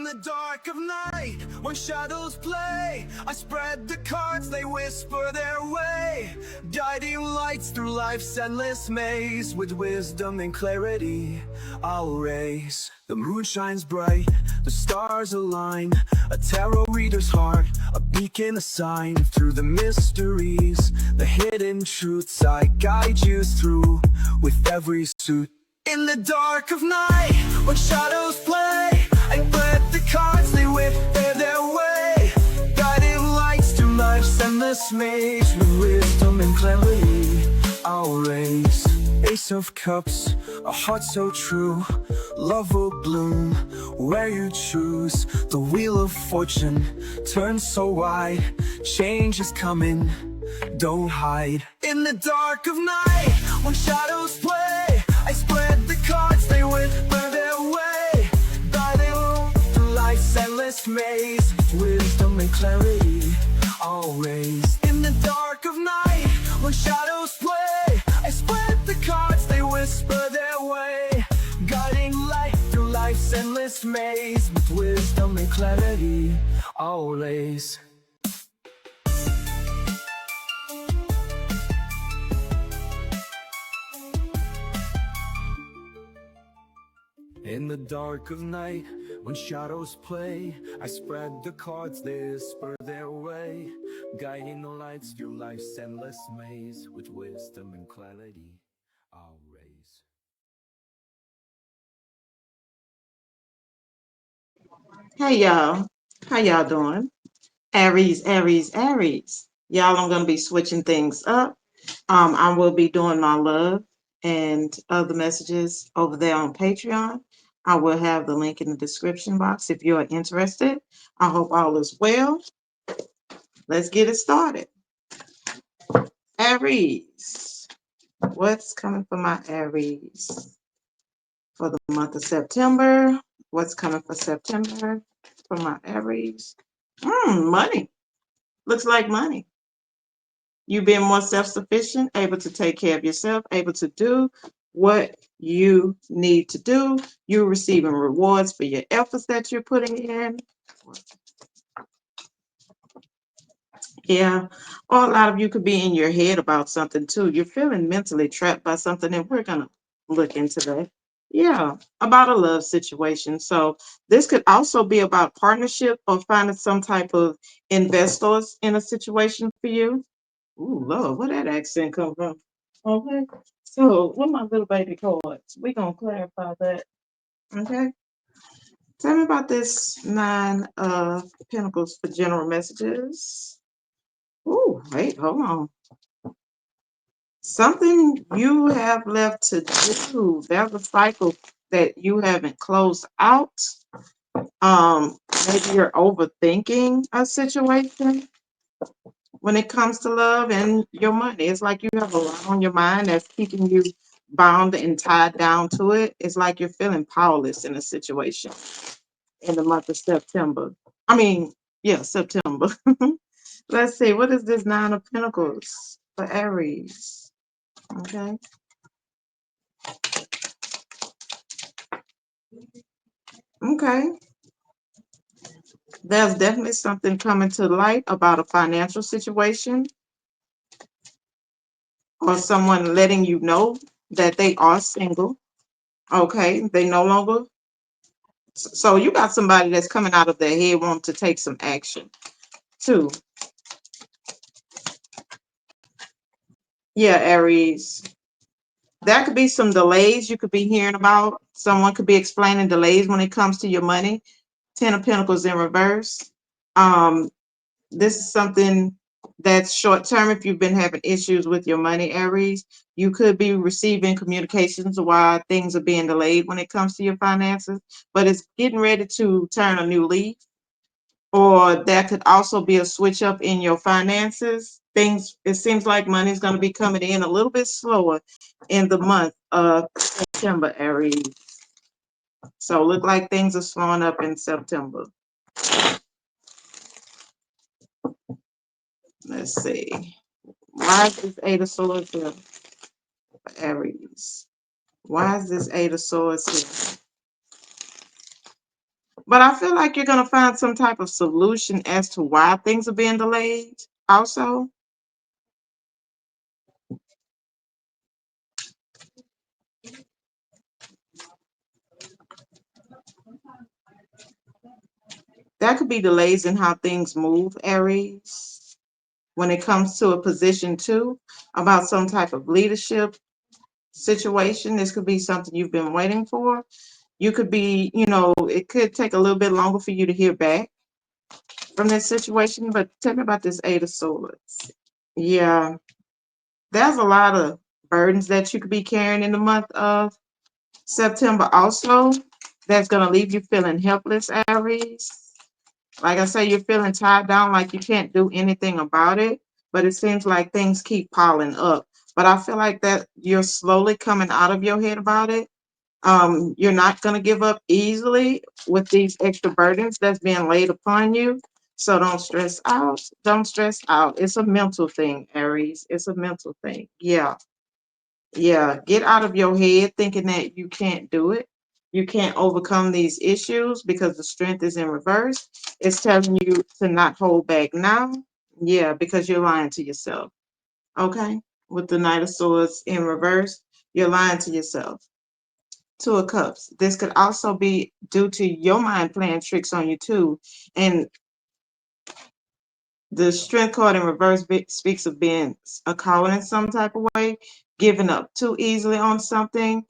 the dark of night, when shadows play, I spread the cards, they whisper their way, guiding lights through life's endless maze. With wisdom and clarity, I'll raise. The moon shines bright, the stars align, a tarot reader's heart, a beacon, a sign. Through the mysteries, the hidden truths, I guide you through with every suit. In the dark of night, when shadows play, I spread the cards, they whisper their way, guiding lights through life's endless maze. With wisdom and clarity, I'll raise. Ace of Cups, a heart so true, love will bloom where you choose. The wheel of fortune turns so wide, change is coming, don't hide. In the dark of night, when shadows play, I spread the cards, they whisper their way, guiding through life's endless maze. Wisdom and clarity, I'll raise. In the dark of night, when shadows play, I spread the cards, they whisper their way, guiding light through life's endless maze. With wisdom and clarity, I'll raise. In the dark of night, when shadows play, I spread the cards, they whisper their way, guiding the lights through life's endless maze. With wisdom and clarity, I'll raise. Hey y'all, how y'all doing? Aries, Aries, Aries. Y'all, I'm gonna be switching things up. I will be doing my love and other messages over there on Patreon. I will have the link in the description box if you are interested. I hope all is well. Let's get it started. Aries, what's coming for my Aries for the month of September? What's coming for September for my Aries? Money. Looks like money. You being more self-sufficient, able to take care of yourself, able to do what you need to do. You're receiving rewards for your efforts that you're putting in. Yeah. Or a lot of you could be in your head about something too. You're feeling mentally trapped by something, and we're going to look into that. Yeah, about a love situation. So this could also be about partnership or finding some type of investors in a situation for you. Ooh, Lord, where that accent come from? Okay. So, what my little baby cards? We're going to clarify that. Okay. Tell me about this Nine of Pentacles for general messages. Ooh, wait, hold on. Something you have left to do. There's a cycle that you haven't closed out. Maybe you're overthinking a situation when it comes to love and your money. It's like you have a lot on your mind that's keeping you bound and tied down to it. It's like you're feeling powerless in a situation in the month of September. I mean, yeah, September. Let's see, what is this Nine of Pentacles for Aries? Okay. Okay. There's definitely something coming to light about a financial situation or someone letting you know that they are single. Okay. They no longer. So you got somebody that's coming out of their head wanting to take some action too. Yeah, Aries. That could be some delays you could be hearing about. Someone could be explaining delays when it comes to your money. Ten of Pentacles in reverse. Um, this is something that's short term. If you've been having issues with your money, Aries, you could be receiving communications while things are being delayed when it comes to your finances, but it's getting ready to turn a new leaf. Or that could also be a switch up in your finances. Things, it seems like money is going to be coming in a little bit slower in the month of September, Aries. So look like things are slowing up in September. Let's see. Why is this Eight of Swords here for Aries? Why is this Eight of Swords here? But I feel like you're going to find some type of solution as to why things are being delayed also. That could be delays in how things move, Aries, when it comes to a position too, about some type of leadership situation. This could be something you've been waiting for. You could be, it could take a little bit longer for you to hear back from this situation, but tell me about this Eight of Swords. Yeah, there's a lot of burdens that you could be carrying in the month of September also. That's going to leave you feeling helpless, Aries. Like I say, you're feeling tied down, like you can't do anything about it, but it seems like things keep piling up. But I feel like that you're slowly coming out of your head about it. You're not going to give up easily with these extra burdens that's being laid upon you. So don't stress out. Don't stress out. It's a mental thing, Aries. It's a mental thing. Yeah. Yeah. Get out of your head thinking that you can't do it. You can't overcome these issues because the strength is in reverse. It's telling you to not hold back now. Yeah, because you're lying to yourself. Okay. With the Knight of Swords in reverse, you're lying to yourself. Two of Cups. This could also be due to your mind playing tricks on you too. And the Strength card in reverse speaks of being a coward in some type of way, giving up too easily on something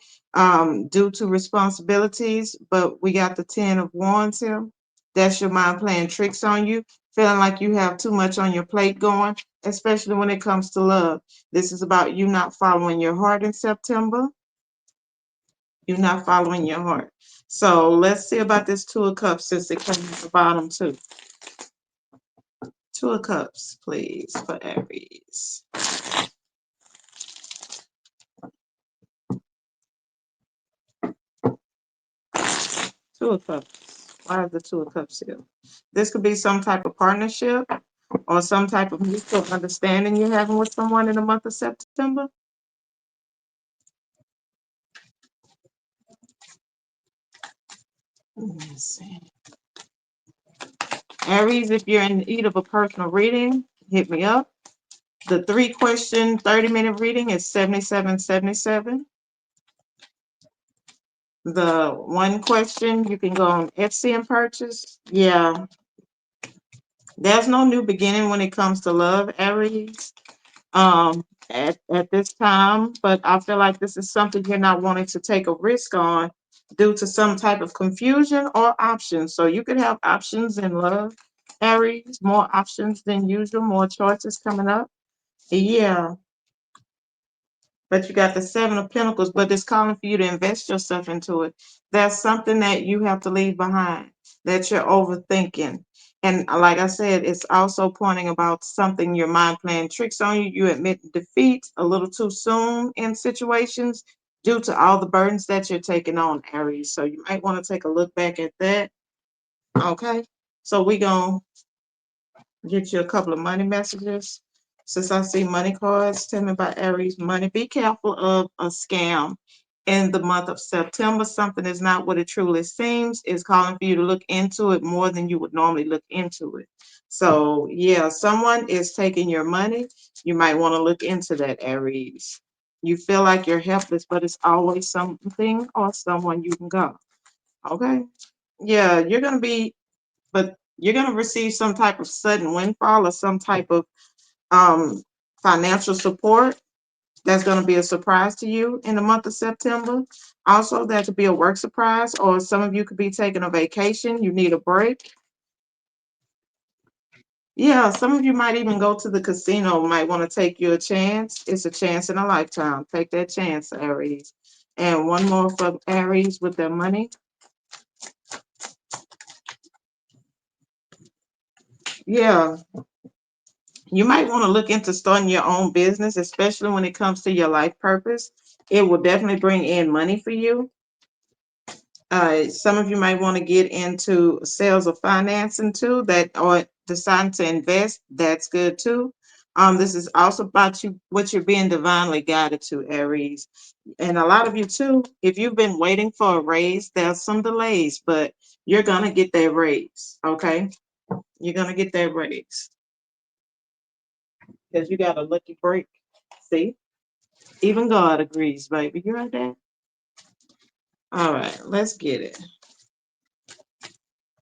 due to responsibilities. But we got the Ten of Wands here. That's your mind playing tricks on you, feeling like you have too much on your plate going, especially when it comes to love. This is about you not following your heart in September. You're not following your heart. So let's see about this Two of Cups since it comes at the bottom too. Two of Cups, please, for Aries. Two of Cups. Why is the Two of Cups here? This could be some type of partnership or some type of mutual understanding you're having with someone in the month of September. Let's see. Aries, if you're in need of a personal reading, hit me up. The 3-question, 30-minute reading is $77.77. The one question you can go on Etsy and purchase. Yeah, there's no new beginning when it comes to love, Aries. At this time, but I feel like this is something you're not wanting to take a risk on due to some type of confusion or options. So you could have options in love, Aries, more options than usual, more choices coming up. Yeah, but you got the Seven of Pentacles, but it's calling for you to invest yourself into it. That's something that you have to leave behind, that you're overthinking. And like I said, it's also pointing about something your mind playing tricks on you. You admit defeat a little too soon in situations due to all the burdens that you're taking on, Aries. So you might want to take a look back at that. Okay. So we're going to get you a couple of money messages. Since I see money cards, tell me about Aries money. Be careful of a scam in the month of September. Something is not what it truly seems. It's calling for you to look into it more than you would normally look into it. So yeah, someone is taking your money. You might want to look into that, Aries. You feel like you're helpless, but it's always something or someone you can go. Okay. Yeah, you're gonna be, but you're going to receive some type of sudden windfall or some type of um, financial support that's going to be a surprise to you in the month of September. Also, that could be a work surprise, or some of you could be taking a vacation. You need a break. Yeah, some of you might even go to the casino, might want to take you a chance. It's a chance in a lifetime. Take that chance, Aries. And one more for Aries with their money. Yeah, you might want to look into starting your own business, especially when it comes to your life purpose. It will definitely bring in money for you. Some of you might want to get into sales or financing too, that or deciding to invest. That's good too. This is also about you, what you're being divinely guided to, Aries. And a lot of you too, if you've been waiting for a raise, there's some delays, but you're gonna get that raise, okay? You're gonna get that raise because you got a lucky break. See, even God agrees, baby. You heard that? All right, let's get it.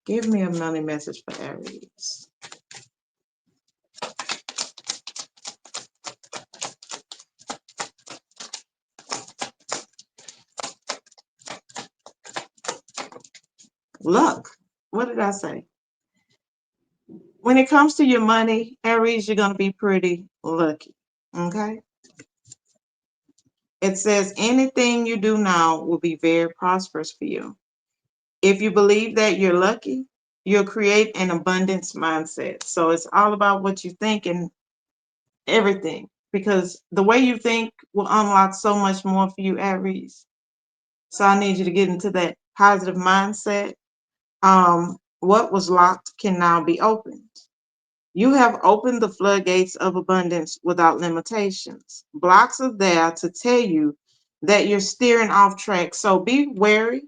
Give me a money message for Aries. Luck. What did I say? When it comes to your money, Aries, you're going to be pretty lucky. Okay? It says anything you do now will be very prosperous for you. If you believe that you're lucky, you'll create an abundance mindset. So it's all about what you think and everything, because the way you think will unlock so much more for you, Aries. So I need you to get into that positive mindset. What was locked can now be opened. You have opened the floodgates of abundance without limitations. Blocks are there to tell you that you're steering off track. So be wary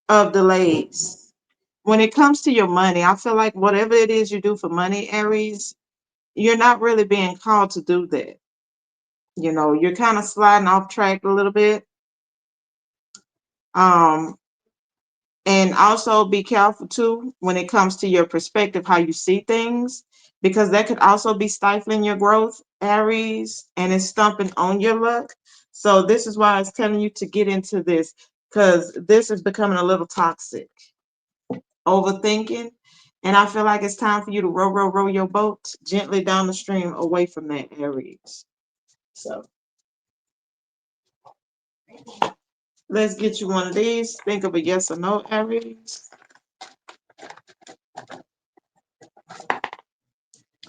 of delays. When it comes to your money, I feel like whatever it is you do for money, Aries, you're not really being called to do that. You know, you're kind of sliding off track a little bit. Um, And also be careful too when it comes to your perspective, how you see things, because that could also be stifling your growth, Aries, and it's stumping on your luck. So this is why I was telling you to get into this, because this is becoming a little toxic, overthinking. And I feel like it's time for you to row your boat gently down the stream away from that, Aries. So let's get you one of these. Think of a yes or no, Aries.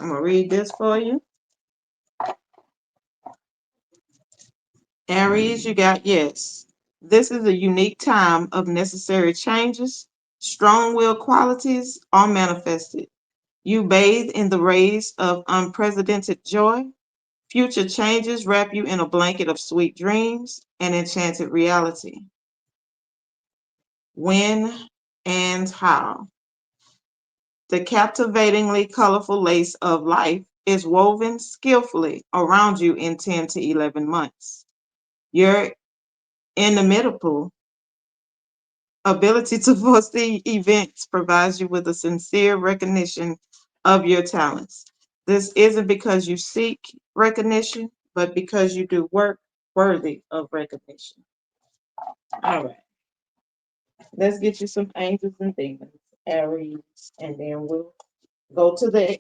I'm gonna read this for you. Aries, you got yes. This is a unique time of necessary changes. Strong-willed qualities are manifested. You bathe in the rays of unprecedented joy. Future changes wrap you in a blanket of sweet dreams and enchanted reality. When and how? The captivatingly colorful lace of life is woven skillfully around you in 10 to 11 months. Your inimitable ability to foresee events provides you with a sincere recognition of your talents. This isn't because you seek recognition, but because you do work worthy of recognition. All right, let's get you some angels and demons, Aries, and then we'll go to the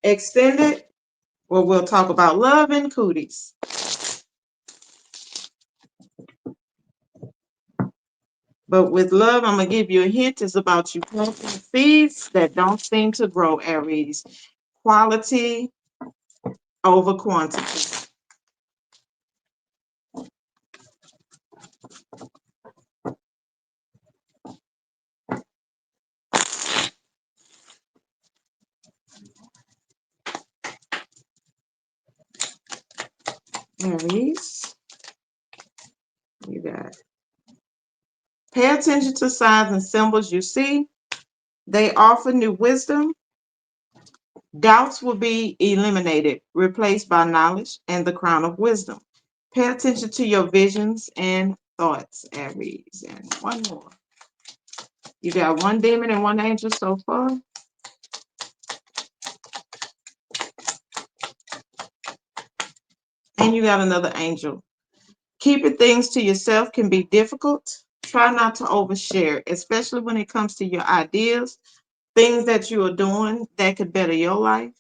extended where we'll talk about love and cooties. But with love, I'm going to give you a hint. It's about you planting seeds that don't seem to grow, Aries. Quality over quantity. Aries, you got it. Pay attention to signs and symbols you see. They offer new wisdom. Doubts will be eliminated, replaced by knowledge and the crown of wisdom. Pay attention to your visions and thoughts, Aries. And one more. You got one demon and one angel so far. And you got another angel. Keeping things to yourself can be difficult. Try not to overshare, especially when it comes to your ideas, things that you are doing that could better your life,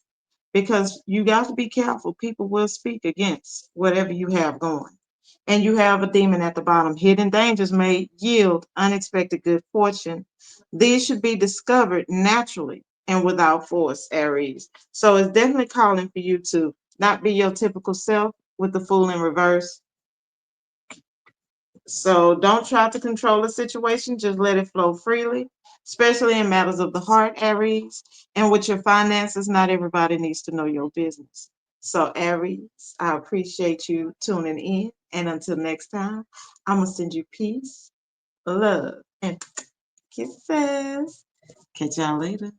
because you got to be careful. People will speak against whatever you have going. And you have a demon at the bottom. Hidden dangers may yield unexpected good fortune. These should be discovered naturally and without force, Aries. So it's definitely calling for you to not be your typical self with the fool in reverse. So don't try to control the situation, just let it flow freely, especially in matters of the heart, Aries. And with your finances, not everybody needs to know your business. So, Aries, I appreciate you tuning in. And until next time, I'm going to send you peace, love, and kisses. Catch y'all later.